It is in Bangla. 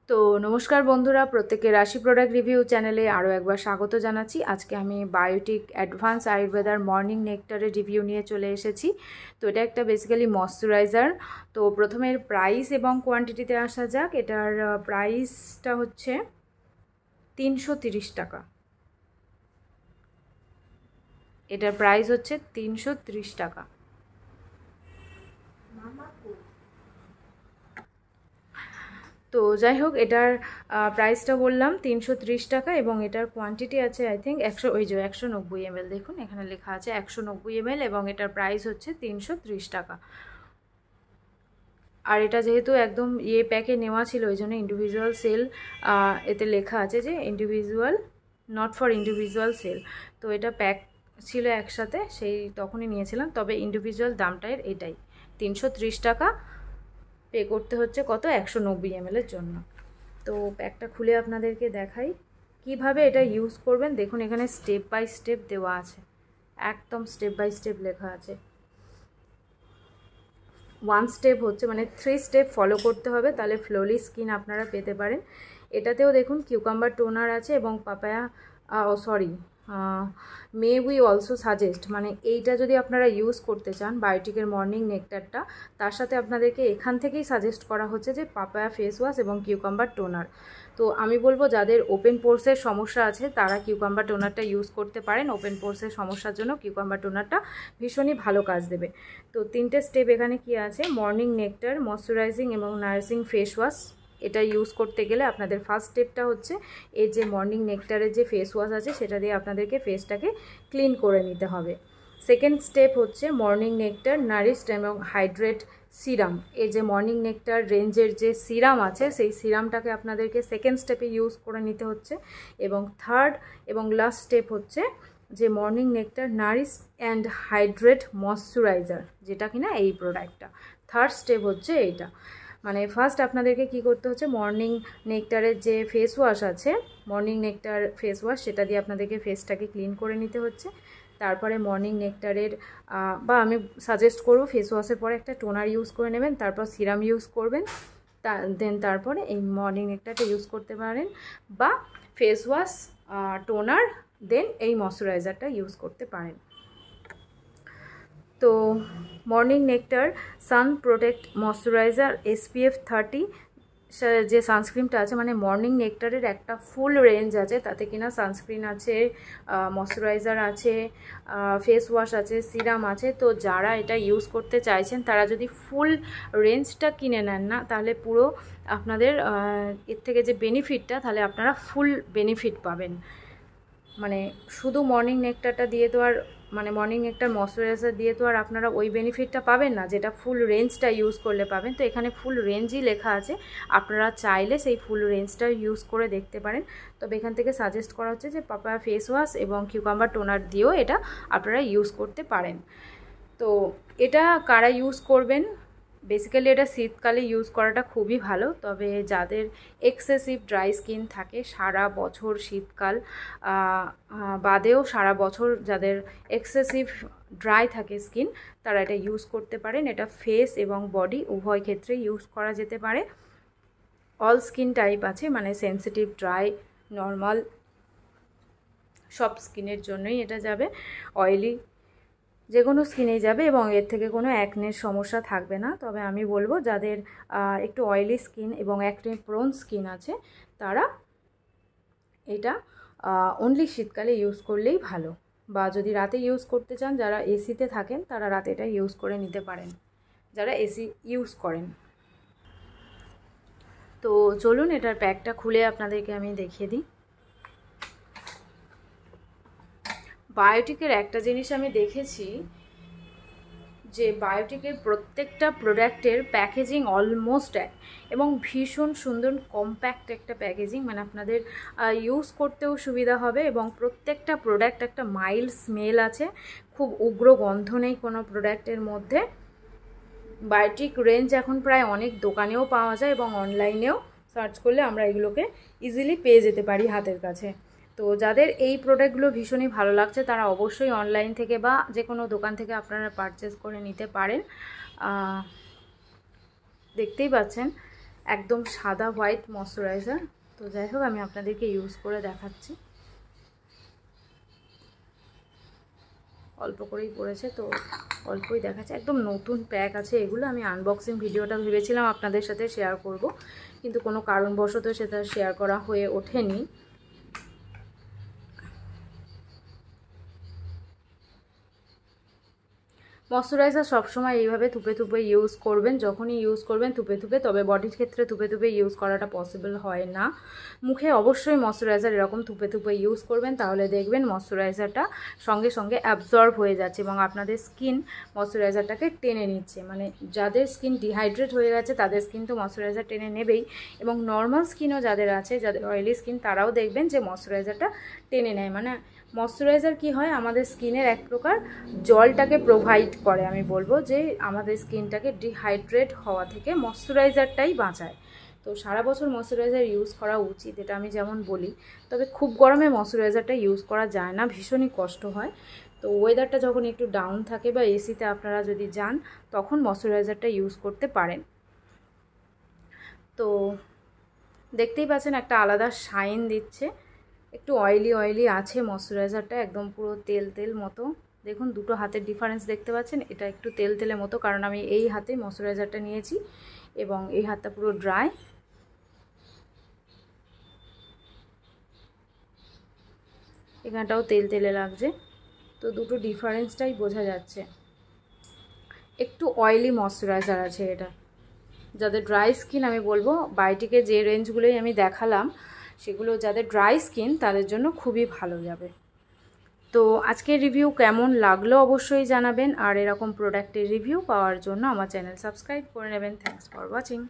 তো নমস্কার বন্ধুরা, প্রত্যেকে রাশি প্রোডাক্ট রিভিউ চ্যানেলে আরও একবার স্বাগত জানাচ্ছি। আজকে আমি বায়োটিক অ্যাডভান্স আয়ুর্বেদার মর্নিং নেকটারের রিভিউ নিয়ে চলে এসেছি। তো এটা একটা বেসিক্যালি ময়শ্চারাইজার। তো প্রথমে এর প্রাইস এবং কোয়ান্টিটিতে আসা যাক। এটার প্রাইসটা হচ্ছে 330 টাকা। এটার প্রাইস হচ্ছে 330 টাকা। তো যাই হোক, এটার প্রাইসটা বললাম 330 টাকা এবং এটার কোয়ান্টিটি আছে আই থিঙ্ক 190 ml। দেখুন এখানে লেখা আছে 190 ml এবং এটার প্রাইস হচ্ছে 330 টাকা। আর এটা যেহেতু একদম প্যাকে নেওয়া ছিল, ওই জন্য ইন্ডিভিজুয়াল সেল এতে লেখা আছে যে individual, not for individual sale. তো এটা প্যাক ছিল একসাথে, সেই তখনই নিয়েছিলাম। তবে ইন্ডিভিজুয়াল দামটা এটাই 330 টাকা পে করতে হচ্ছে। কত? 190 ml এর জন্য। তো প্যাকটা খুলে আপনাদেরকে দেখাই কিভাবে এটা ইউজ করবেন। দেখুন এখানে স্টেপ বাই স্টেপ দেওয়া আছে, একদম স্টেপ বাই স্টেপ লেখা আছে। 1 স্টেপ হচ্ছে মানে 3 স্টেপ ফলো করতে হবে, তাহলে ফ্লোলি স্কিন আপনারা পেতে পারেন। এটাতেও দেখুন কিউকাম্বার টোনার আছে এবং papaya May we also suggest, মানে এইটা যদি আপনারা ইউজ করতে চান বায়োটিকের মর্নিং নেকটারটা, তার সাথে আপনাদেরকে এখান থেকেই সাজেস্ট করা হচ্ছে যে পাপায়া ফেস ওয়াশ এবং কিউকাম্বার টোনার। তো আমি বলবো যাদের ওপেন পোর্সের সমস্যা আছে তারা কিউকাম্বার টোনারটা ইউজ করতে পারেন। ওপেন পোর্সের সমস্যার জন্য কিউকাম্বার টোনারটা ভীষণই ভালো কাজ দেবে। তো 3টে স্টেপ এখানে কি আছে, মর্নিং নেকটার, ময়শ্চারাইজিং এবং নার্সিং ফেস ওয়াশ। এটা ইউজ করতে গেলে আপনাদের ফার্স্ট স্টেপটা হচ্ছে এই যে মর্নিং নেকটারের যে ফেস ওয়াশ আছে সেটা দিয়ে আপনাদেরকে ফেসটাকে ক্লিন করে নিতে হবে। সেকেন্ড স্টেপ হচ্ছে মর্নিং নেকটার নারিশড এবং হাইড্রেট সিরাম। এই যে মর্নিং নেকটার রেঞ্জের যে সিরাম আছে সেই সিরামটাকে আপনাদেরকে সেকেন্ড স্টেপে ইউজ করে নিতে হচ্ছে। এবং থার্ড এবং লাস্ট স্টেপ হচ্ছে যে morning nectar Nourish and hydrate moisturiser, যেটা কিনা এই প্রোডাক্টটা। থার্ড স্টেপ হচ্ছে এইটা। মানে ফার্স্ট আপনাদেরকে কি করতে হচ্ছে, মর্নিং নেকটারের যে ফেস ওয়াশ আছে, মর্নিং নেকটার ফেস ওয়াশ, সেটা দিয়ে আপনাদেরকে ফেসটাকে ক্লিন করে নিতে হচ্ছে। তারপরে মর্নিং নেকটারের বা আমি সাজেস্ট করব ফেস ওয়াশের পরে একটা টোনার ইউজ করে নেবেন, তারপর সিরাম ইউজ করবেন, তারপরে এই মর্নিং নেকটারটা ইউজ করতে পারেন, বা ফেস ওয়াশ, টোনার, দেন এই ময়শ্চারাইজারটা ইউজ করতে পারেন। তো মর্নিং নেকটার সান প্রোটেক্ট ময়শ্চারাইজার SPF 30 যে সানস্ক্রিনটা আছে, মানে মর্নিং নেকটারের একটা ফুল রেঞ্জ আছে, তাতে কিনা সানস্ক্রিন আছে, ময়শ্চারাইজার আছে, ফেস ওয়াশ আছে, সিরাম আছে। তো যারা এটা ইউজ করতে চাইছেন তারা যদি ফুল রেঞ্জটা কিনে নেন না, তাহলে পুরো আপনাদের এর থেকে যে বেনিফিটটা, তাহলে আপনারা ফুল বেনিফিট পাবেন। মানে শুধু মর্নিং নেকটারটা দিয়ে তো আর, মানে মর্নিং নেকটার ময়শ্চারাইজার দিয়ে তো আর আপনারা ওই বেনিফিটটা পাবেন না যেটা ফুল রেঞ্জটা ইউজ করলে পাবেন। তো এখানে ফুল রেঞ্জই লেখা আছে, আপনারা চাইলে সেই ফুল রেঞ্জটা ইউজ করে দেখতে পারেন। তবে এখান থেকে সাজেস্ট করা হচ্ছে যে পাপায়া ফেস ওয়াশ এবং কিউকাম্বার টোনার দিয়েও এটা আপনারা ইউজ করতে পারেন। তো এটা কারা ইউজ করবেন, বেসিক্যালি এটা শীতকালে ইউজ করাটা খুবই ভালো। তবে যাদের এক্সেসিভ ড্রাই স্কিন থাকে, সারা বছর শীতকাল বাদেও সারা বছর যাদের এক্সেসিভ ড্রাই থাকে স্কিন, তারা এটা ইউজ করতে পারেন। এটা ফেস এবং বডি উভয় ক্ষেত্রে ইউজ করা যেতে পারে। অল স্কিন টাইপ আছে, মানে সেন্সিটিভ, ড্রাই, নর্মাল, সব স্কিনের জন্যই এটা যাবে। অয়েলি যে কোনো স্কিনেই যাবে এবং এর থেকে কোনো অ্যাকনের সমস্যা থাকবে না। তবে আমি বলবো যাদের একটু অয়েলি স্কিন এবং অ্যাকনে প্রোন স্কিন আছে, তারা এটা অনলি শীতকালে ইউজ করলেই ভালো। বা যদি রাতে ইউজ করতে চান, যারা এসিতে থাকেন তারা রাতে এটা ইউজ করে নিতে পারেন, যারা এসি ইউজ করেন। তো চলুন এটার প্যাকটা খুলে আপনাদেরকে আমি দেখিয়ে দিই। বায়োটিকের একটা জিনিস আমি দেখেছি যে বায়োটিকের প্রত্যেকটা প্রোডাক্টের প্যাকেজিং অলমোস্ট এক, এবং ভীষণ সুন্দর কম্প্যাক্ট একটা প্যাকেজিং, মানে আপনাদের ইউজ করতেও সুবিধা হবে। এবং প্রত্যেকটা প্রোডাক্ট একটা মাইল্ড স্মেল আছে, খুব উগ্র গন্ধ নেই কোনো প্রোডাক্টের মধ্যে। বায়োটিক রেঞ্জ এখন প্রায় অনেক দোকানেও পাওয়া যায় এবং অনলাইনেও সার্চ করলে আমরা এগুলোকে ইজিলি পেয়ে যেতে পারি হাতের কাছে। তো যাদের এই প্রোডাক্টগুলো ভীষণই ভালো লাগছে তারা অবশ্যই অনলাইন থেকে বা যে কোনো দোকান থেকে আপনারা পারচেস করে নিতে পারেন। দেখতেই পাচ্ছেন একদম সাদা হোয়াইট ময়শ্চারাইজার। তো যাই হোক আমি আপনাদেরকে ইউজ করে দেখাচ্ছি। অল্প করেই পড়েছে তো অল্পই দেখাচ্ছে, একদম নতুন প্যাক আছে এগুলো। আমি আনবক্সিং ভিডিওটা ভেবেছিলাম আপনাদের সাথে শেয়ার করব, কিন্তু কোনো কারণবশত সেটা শেয়ার করা হয়ে ওঠেনি। ময়শ্চারাইজার সবসময় এইভাবে থুপে থুপে ইউজ করবেন, যখনই ইউজ করবেন থুপে থুপে, তবে বডির ক্ষেত্রে থুপে থুপে ইউজ করাটা পসিবল হয় না। মুখে অবশ্যই ময়শ্চারাইজার এরকম থুপে থুপে ইউজ করবেন, তাহলে দেখবেন ময়শ্চারাইজারটা সঙ্গে সঙ্গে অ্যাবজর্ব হয়ে যাচ্ছে এবং আপনাদের স্কিন ময়শ্চারাইজারটাকে টেনে নিচ্ছে। মানে যাদের স্কিন ডিহাইড্রেট হয়ে গেছে তাদের স্কিন তো ময়শ্চারাইজার টেনে নেবেই, এবং নর্মাল স্কিনও যাদের আছে, যাদের অয়েলি স্কিন, তারাও দেখবেন যে ময়শ্চারাইজারটা টেনে নেয়। মানে ময়শ্চারাইজার কি হয়, আমাদের স্কিনের এক প্রকার জলটাকে প্রোভাইড করে। আমি বলবো যে আমাদের স্কিনটাকে ডিহাইড্রেট হওয়া থেকে ময়শ্চারাইজারটাই বাঁচায়। তো সারা বছর ময়শ্চারাইজার ইউজ করা উচিত, এটা আমি যেমন বলি। তবে খুব গরমে ময়শ্চারাইজারটা ইউজ করা যায় না, ভীষণই কষ্ট হয়। তো ওয়েদারটা যখন একটু ডাউন থাকে বা এসিতে আপনারা যদি যান, তখন ময়শ্চারাইজারটা ইউজ করতে পারেন। তো দেখতেই পাচ্ছেন একটা আলাদা শাইন দিচ্ছে। একটু অয়েলি অয়েলি আছে ময়শ্চারাইজারটা, একদম পুরো তেল তেল মতো। দেখুন দুটো হাতের ডিফারেন্স দেখতে পাচ্ছেন, এটা একটু তেল তেলের মতো, কারণ আমি এই হাতে ময়শ্চারাইজারটা নিয়েছি এবং এই হাতটা পুরো ড্রাই। এখানটাও তেল তেলে লাগছে, তো দুটো ডিফারেন্সটাই বোঝা যাচ্ছে। একটু অয়েলি ময়শ্চারাইজার আছে এটা। যাদের ড্রাই স্কিন, আমি বলবো বায়োটিকে যে রেঞ্জগুলোই আমি দেখালাম সেগুলো যাদের ড্রাই স্কিন তাদের জন্য খুবই ভালো যাবে। তো আজকের রিভিউ কেমন লাগলো অবশ্যই জানাবেন, আর এরকম প্রোডাক্টের রিভিউ পাওয়ার জন্য আমার চ্যানেল সাবস্ক্রাইব করে নেবেন। Thanks for watching.